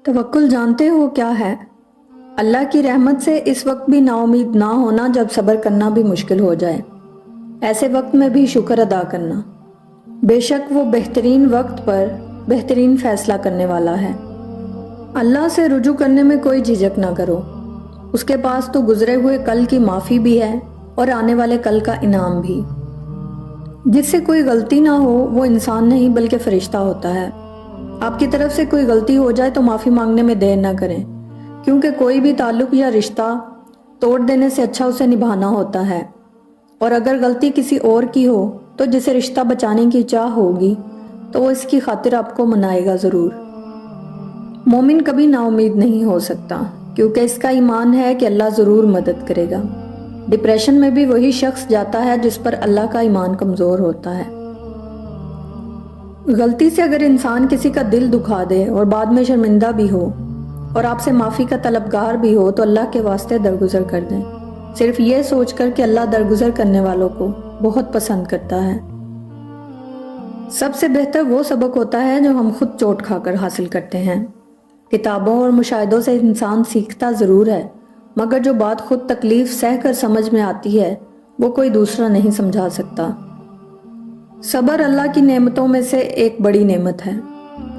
توکل جانتے ہو کیا ہے؟ اللہ کی رحمت سے اس وقت بھی نا امید نہ ہونا جب صبر کرنا بھی مشکل ہو جائے، ایسے وقت میں بھی شکر ادا کرنا۔ بے شک وہ بہترین وقت پر بہترین فیصلہ کرنے والا ہے۔ اللہ سے رجوع کرنے میں کوئی جھجک نہ کرو، اس کے پاس تو گزرے ہوئے کل کی معافی بھی ہے اور آنے والے کل کا انعام بھی۔ جس سے کوئی غلطی نہ ہو وہ انسان نہیں بلکہ فرشتہ ہوتا ہے۔ آپ کی طرف سے کوئی غلطی ہو جائے تو معافی مانگنے میں دیر نہ کریں، کیونکہ کوئی بھی تعلق یا رشتہ توڑ دینے سے اچھا اسے نبھانا ہوتا ہے، اور اگر غلطی کسی اور کی ہو تو جسے رشتہ بچانے کی چاہ ہوگی تو وہ اس کی خاطر آپ کو منائے گا ضرور۔ مومن کبھی نا امید نہیں ہو سکتا، کیونکہ اس کا ایمان ہے کہ اللہ ضرور مدد کرے گا۔ ڈپریشن میں بھی وہی شخص جاتا ہے جس پر اللہ کا ایمان کمزور ہوتا ہے۔ غلطی سے اگر انسان کسی کا دل دکھا دے اور بعد میں شرمندہ بھی ہو اور آپ سے معافی کا طلبگار بھی ہو تو اللہ کے واسطے درگزر کر دیں، صرف یہ سوچ کر کہ اللہ درگزر کرنے والوں کو بہت پسند کرتا ہے۔ سب سے بہتر وہ سبق ہوتا ہے جو ہم خود چوٹ کھا کر حاصل کرتے ہیں۔ کتابوں اور مشاہدوں سے انسان سیکھتا ضرور ہے، مگر جو بات خود تکلیف سہ کر سمجھ میں آتی ہے وہ کوئی دوسرا نہیں سمجھا سکتا۔ صبر اللہ کی نعمتوں میں سے ایک بڑی نعمت ہے،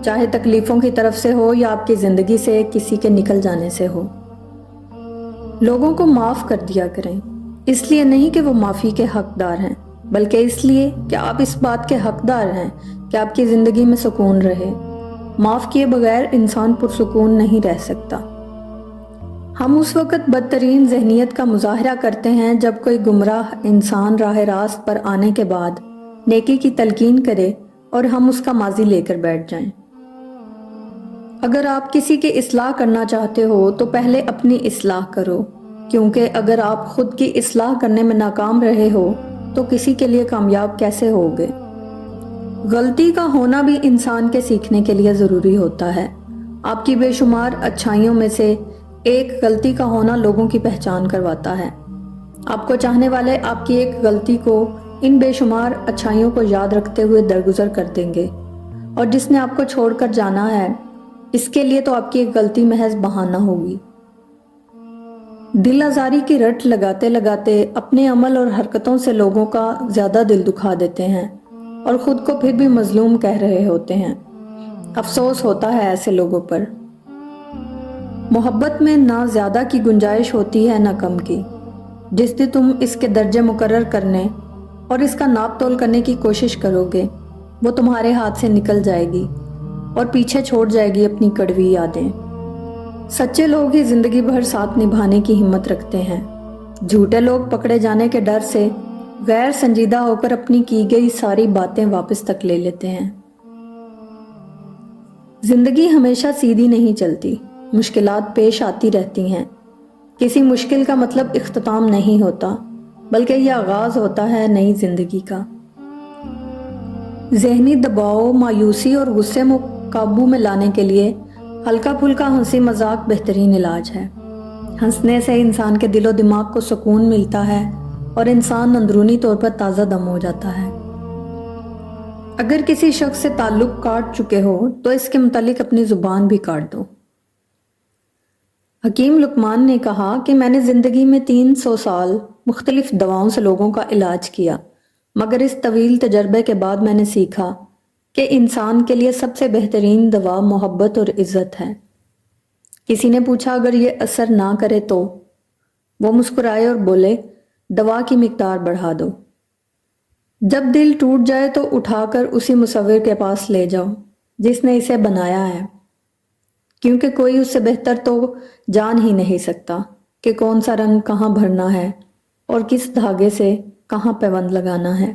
چاہے تکلیفوں کی طرف سے ہو یا آپ کی زندگی سے کسی کے نکل جانے سے ہو۔ لوگوں کو معاف کر دیا کریں، اس لیے نہیں کہ وہ معافی کے حقدار ہیں، بلکہ اس لیے کہ آپ اس بات کے حقدار ہیں کہ آپ کی زندگی میں سکون رہے۔ معاف کیے بغیر انسان پرسکون نہیں رہ سکتا۔ ہم اس وقت بدترین ذہنیت کا مظاہرہ کرتے ہیں جب کوئی گمراہ انسان راہ راست پر آنے کے بعد نیکی کی تلقین کرے اور ہم اس کا ماضی لے کر بیٹھ جائیں۔ اگر آپ کسی کی اصلاح کرنا چاہتے ہو تو پہلے اپنی اصلاح کرو، کیونکہ اگر آپ خود کی اصلاح کرنے میں ناکام رہے ہو تو کسی کے لیے کامیاب کیسے ہوگے؟ غلطی کا ہونا بھی انسان کے سیکھنے کے لیے ضروری ہوتا ہے۔ آپ کی بے شمار اچھائیوں میں سے ایک غلطی کا ہونا لوگوں کی پہچان کرواتا ہے۔ آپ کو چاہنے والے آپ کی ایک غلطی کو ان بے شمار اچھائیوں کو یاد رکھتے ہوئے درگزر کر دیں گے، اور جس نے آپ کو چھوڑ کر جانا ہے اس کے لیے تو آپ کی ایک غلطی محض بہانہ ہوگی۔ دل آزاری کی رٹ لگاتے لگاتے اپنے عمل اور حرکتوں سے لوگوں کا زیادہ دل دکھا دیتے ہیں اور خود کو پھر بھی مظلوم کہہ رہے ہوتے ہیں۔ افسوس ہوتا ہے ایسے لوگوں پر۔ محبت میں نہ زیادہ کی گنجائش ہوتی ہے نہ کم کی۔ جس دن تم اس کے درجے مقرر کرنے اور اس کا ناپ تول کرنے کی کوشش کرو گے وہ تمہارے ہاتھ سے نکل جائے گی اور پیچھے چھوڑ جائے گی اپنی کڑوی یادیں۔ سچے لوگ ہی زندگی بھر ساتھ نبھانے کی ہمت رکھتے ہیں۔ جھوٹے لوگ پکڑے جانے کے ڈر سے غیر سنجیدہ ہو کر اپنی کی گئی ساری باتیں واپس تک لے لیتے ہیں۔ زندگی ہمیشہ سیدھی نہیں چلتی، مشکلات پیش آتی رہتی ہیں۔ کسی مشکل کا مطلب اختتام نہیں ہوتا، بلکہ یہ آغاز ہوتا ہے نئی زندگی کا۔ ذہنی دباؤ، مایوسی اور غصے کو قابو میں لانے کے لیے ہلکا پھلکا ہنسی مذاق بہترین علاج ہے۔ ہنسنے سے انسان کے دل و دماغ کو سکون ملتا ہے اور انسان اندرونی طور پر تازہ دم ہو جاتا ہے۔ اگر کسی شخص سے تعلق کاٹ چکے ہو تو اس کے متعلق اپنی زبان بھی کاٹ دو۔ حکیم لقمان نے کہا کہ میں نے زندگی میں 300 سال مختلف دواؤں سے لوگوں کا علاج کیا، مگر اس طویل تجربے کے بعد میں نے سیکھا کہ انسان کے لیے سب سے بہترین دوا محبت اور عزت ہے۔ کسی نے پوچھا اگر یہ اثر نہ کرے تو؟ وہ مسکرائے اور بولے دوا کی مقدار بڑھا دو۔ جب دل ٹوٹ جائے تو اٹھا کر اسی مصور کے پاس لے جاؤ جس نے اسے بنایا ہے، کیونکہ کوئی اس سے بہتر تو جان ہی نہیں سکتا کہ کون سا رنگ کہاں بھرنا ہے اور کس دھاگے سے کہاں پیوند لگانا ہے۔